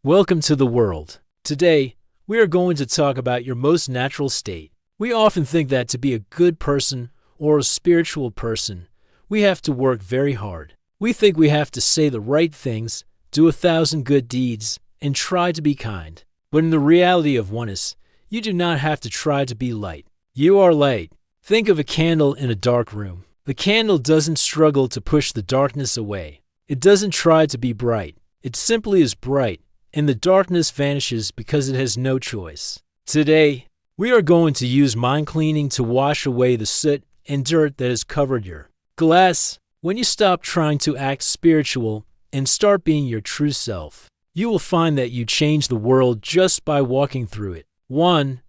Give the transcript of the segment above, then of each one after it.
Welcome to the world. Today, we are going to talk about your most natural state. We often think that to be a good person or a spiritual person, we have to work very hard. We think we have to say the right things, do 1,000 good deeds, and try to be kind. But in the reality of oneness, you do not have to try to be light. You are light. Think of a candle in a dark room. The candle doesn't struggle to push the darkness away. It doesn't try to be bright. It simply is bright, and the darkness vanishes because it has no choice. Today, we are going to use mind cleaning to wash away the soot and dirt that has covered your glass. When you stop trying to act spiritual and start being your true self, you will find that you change the world just by walking through it. 1.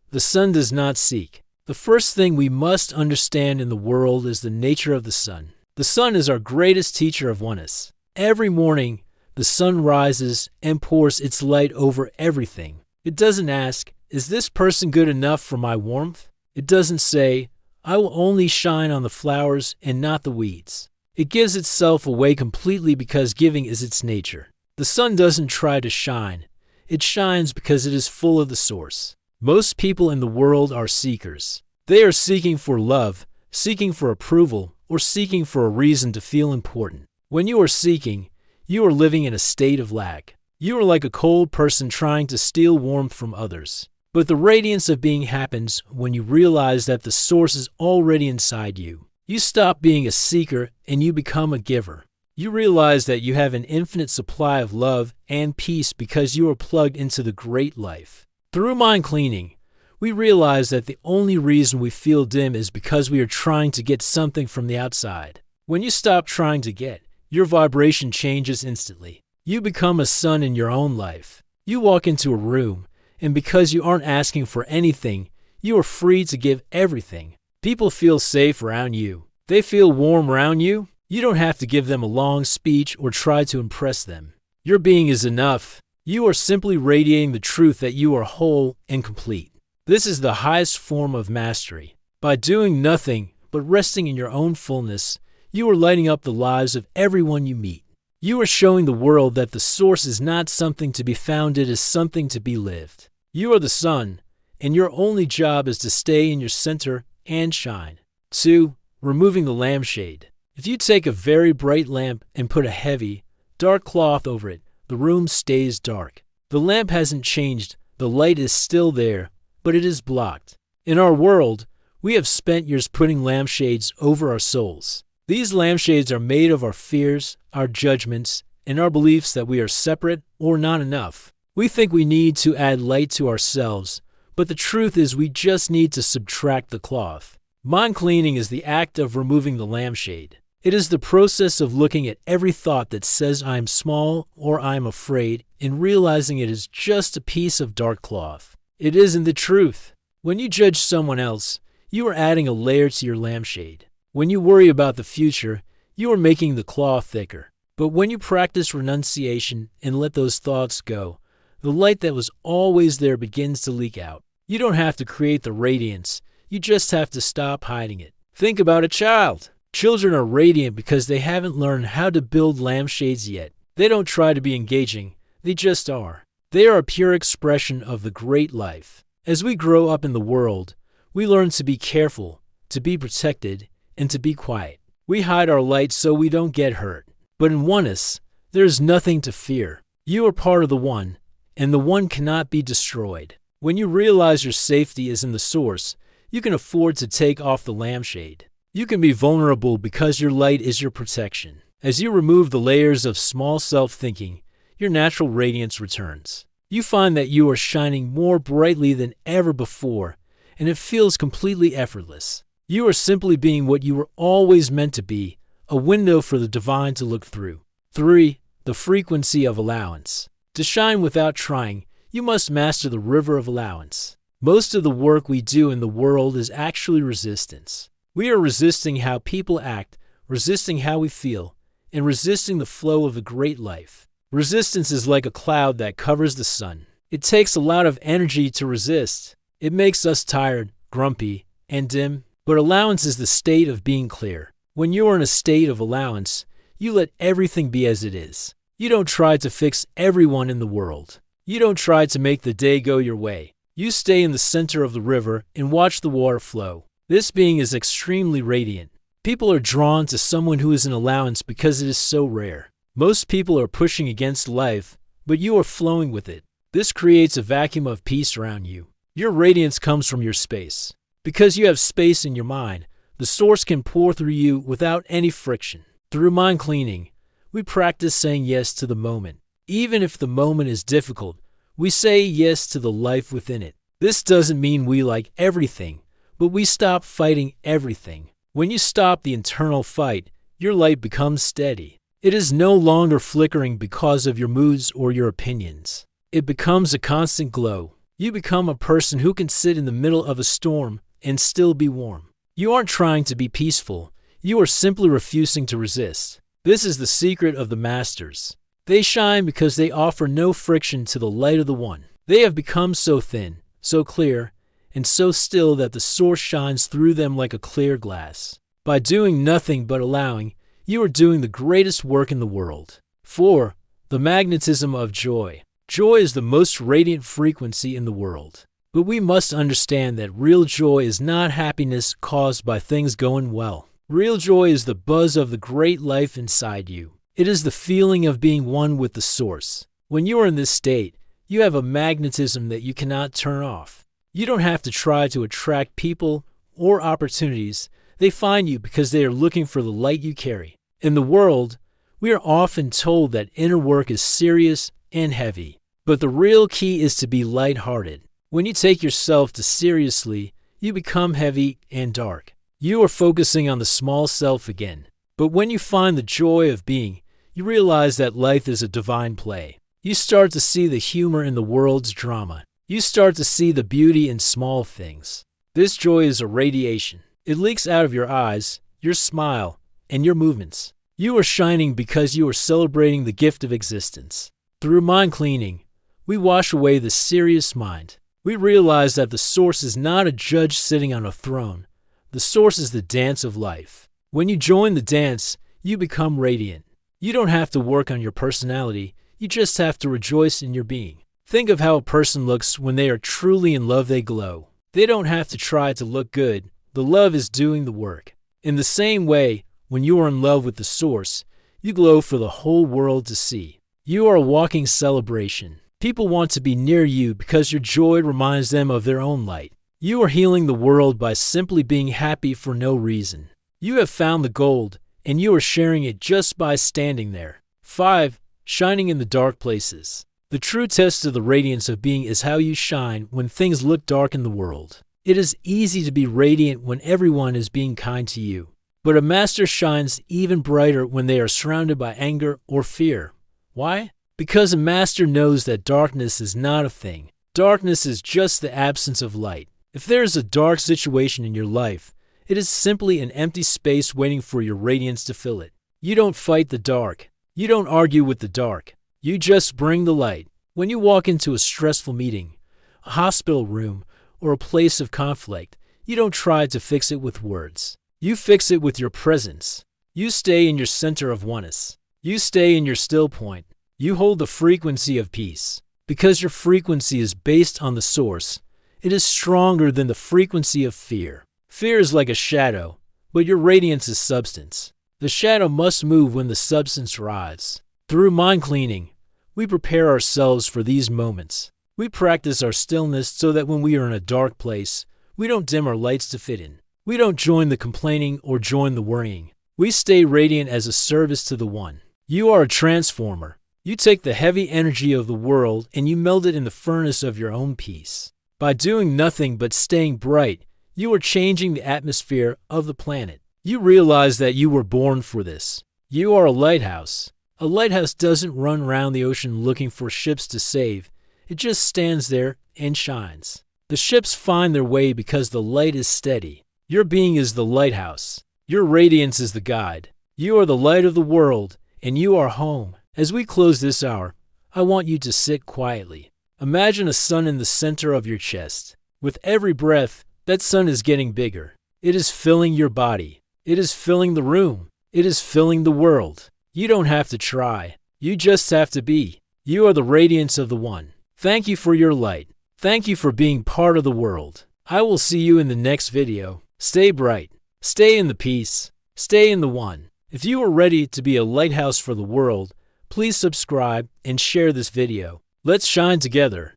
The sun does not seek. The first thing we must understand in the world is the nature of the sun. The sun is our greatest teacher of oneness. Every morning, the sun rises and pours its light over everything. It doesn't ask, is this person good enough for my warmth? It doesn't say, I will only shine on the flowers and not the weeds. It gives itself away completely because giving is its nature. The sun doesn't try to shine. It shines because it is full of the source. Most people in the world are seekers. They are seeking for love, seeking for approval, or seeking for a reason to feel important. When you are seeking, you are living in a state of lack. You are like a cold person trying to steal warmth from others. But the radiance of being happens when you realize that the source is already inside you. You stop being a seeker and you become a giver. You realize that you have an infinite supply of love and peace because you are plugged into the great life. Through mind cleaning, we realize that the only reason we feel dim is because we are trying to get something from the outside. When you stop trying to get, your vibration changes instantly. You become a sun in your own life. You walk into a room, and because you aren't asking for anything, you are free to give everything. People feel safe around you. They feel warm around you. You don't have to give them a long speech or try to impress them. Your being is enough. You are simply radiating the truth that you are whole and complete. This is the highest form of mastery. By doing nothing but resting in your own fullness, you are lighting up the lives of everyone you meet. You are showing the world that the source is not something to be found, it is something to be lived. You are the sun, and your only job is to stay in your center and shine. 2. Removing the lampshade. If you take a very bright lamp and put a heavy, dark cloth over it, the room stays dark. The lamp hasn't changed, the light is still there, but it is blocked. In our world, we have spent years putting lampshades over our souls. These lampshades are made of our fears, our judgments, and our beliefs that we are separate or not enough. We think we need to add light to ourselves, but the truth is we just need to subtract the cloth. Mind cleaning is the act of removing the lampshade. It is the process of looking at every thought that says I am small or I am afraid and realizing it is just a piece of dark cloth. It isn't the truth. When you judge someone else, you are adding a layer to your lampshade. When you worry about the future, you are making the cloth thicker. But when you practice renunciation and let those thoughts go, the light that was always there begins to leak out. You don't have to create the radiance. You just have to stop hiding it. Think about a child. Children are radiant because they haven't learned how to build lampshades yet. They don't try to be engaging. They just are. They are a pure expression of the great life. As we grow up in the world, we learn to be careful, to be protected, and to be quiet. We hide our light so we don't get hurt. But in oneness, there is nothing to fear. You are part of the one, and the one cannot be destroyed. When you realize your safety is in the source, you can afford to take off the lampshade. You can be vulnerable because your light is your protection. As you remove the layers of small self-thinking, your natural radiance returns. You find that you are shining more brightly than ever before, and it feels completely effortless. You are simply being what you were always meant to be, a window for the divine to look through. 3. The frequency of allowance. To shine without trying, you must master the river of allowance. Most of the work we do in the world is actually resistance. We are resisting how people act, resisting how we feel, and resisting the flow of the great life. Resistance is like a cloud that covers the sun. It takes a lot of energy to resist. It makes us tired, grumpy, and dim. But allowance is the state of being clear. When you are in a state of allowance, you let everything be as it is. You don't try to fix everyone in the world. You don't try to make the day go your way. You stay in the center of the river and watch the water flow. This being is extremely radiant. People are drawn to someone who is an allowance because it is so rare. Most people are pushing against life, but you are flowing with it. This creates a vacuum of peace around you. Your radiance comes from your space. Because you have space in your mind, the source can pour through you without any friction. Through mind cleaning, we practice saying yes to the moment. Even if the moment is difficult, we say yes to the life within it. This doesn't mean we like everything, but we stop fighting everything. When you stop the internal fight, your light becomes steady. It is no longer flickering because of your moods or your opinions. It becomes a constant glow. You become a person who can sit in the middle of a storm and still be warm. You aren't trying to be peaceful. You are simply refusing to resist. This is the secret of the masters. They shine because they offer no friction to the light of the One. They have become so thin, so clear, and so still that the source shines through them like a clear glass. By doing nothing but allowing, you are doing the greatest work in the world. 4. The magnetism of joy. Joy is the most radiant frequency in the world. But we must understand that real joy is not happiness caused by things going well. Real joy is the buzz of the great life inside you. It is the feeling of being one with the source. When you are in this state, you have a magnetism that you cannot turn off. You don't have to try to attract people or opportunities. They find you because they are looking for the light you carry. In the world, we are often told that inner work is serious and heavy. But the real key is to be lighthearted. When you take yourself too seriously, you become heavy and dark. You are focusing on the small self again. But when you find the joy of being, you realize that life is a divine play. You start to see the humor in the world's drama. You start to see the beauty in small things. This joy is a radiation. It leaks out of your eyes, your smile, and your movements. You are shining because you are celebrating the gift of existence. Through mind cleaning, we wash away the serious mind. We realize that the source is not a judge sitting on a throne. The source is the dance of life. When you join the dance, you become radiant. You don't have to work on your personality. You just have to rejoice in your being. Think of how a person looks when they are truly in love. They glow. They don't have to try to look good. The love is doing the work. In the same way, when you are in love with the source, you glow for the whole world to see. You are a walking celebration. People want to be near you because your joy reminds them of their own light. You are healing the world by simply being happy for no reason. You have found the gold, and you are sharing it just by standing there. 5. Shining in the dark places. The true test of the radiance of being is how you shine when things look dark in the world. It is easy to be radiant when everyone is being kind to you. But a master shines even brighter when they are surrounded by anger or fear. Why? Because a master knows that darkness is not a thing. Darkness is just the absence of light. If there is a dark situation in your life, it is simply an empty space waiting for your radiance to fill it. You don't fight the dark. You don't argue with the dark. You just bring the light. When you walk into a stressful meeting, a hospital room, or a place of conflict, you don't try to fix it with words. You fix it with your presence. You stay in your center of oneness. You stay in your still point. You hold the frequency of peace. Because your frequency is based on the source, it is stronger than the frequency of fear. Fear is like a shadow, but your radiance is substance. The shadow must move when the substance arrives. Through mind cleaning, we prepare ourselves for these moments. We practice our stillness so that when we are in a dark place, we don't dim our lights to fit in. We don't join the complaining or join the worrying. We stay radiant as a service to the One. You are a transformer. You take the heavy energy of the world and you meld it in the furnace of your own peace. By doing nothing but staying bright, you are changing the atmosphere of the planet. You realize that you were born for this. You are a lighthouse. A lighthouse doesn't run around the ocean looking for ships to save. It just stands there and shines. The ships find their way because the light is steady. Your being is the lighthouse. Your radiance is the guide. You are the light of the world, and you are home. As we close this hour, I want you to sit quietly. Imagine a sun in the center of your chest. With every breath, that sun is getting bigger. It is filling your body. It is filling the room. It is filling the world. You don't have to try. You just have to be. You are the radiance of the One. Thank you for your light. Thank you for being part of the world. I will see you in the next video. Stay bright. Stay in the peace. Stay in the One. If you are ready to be a lighthouse for the world, please subscribe and share this video. Let's shine together.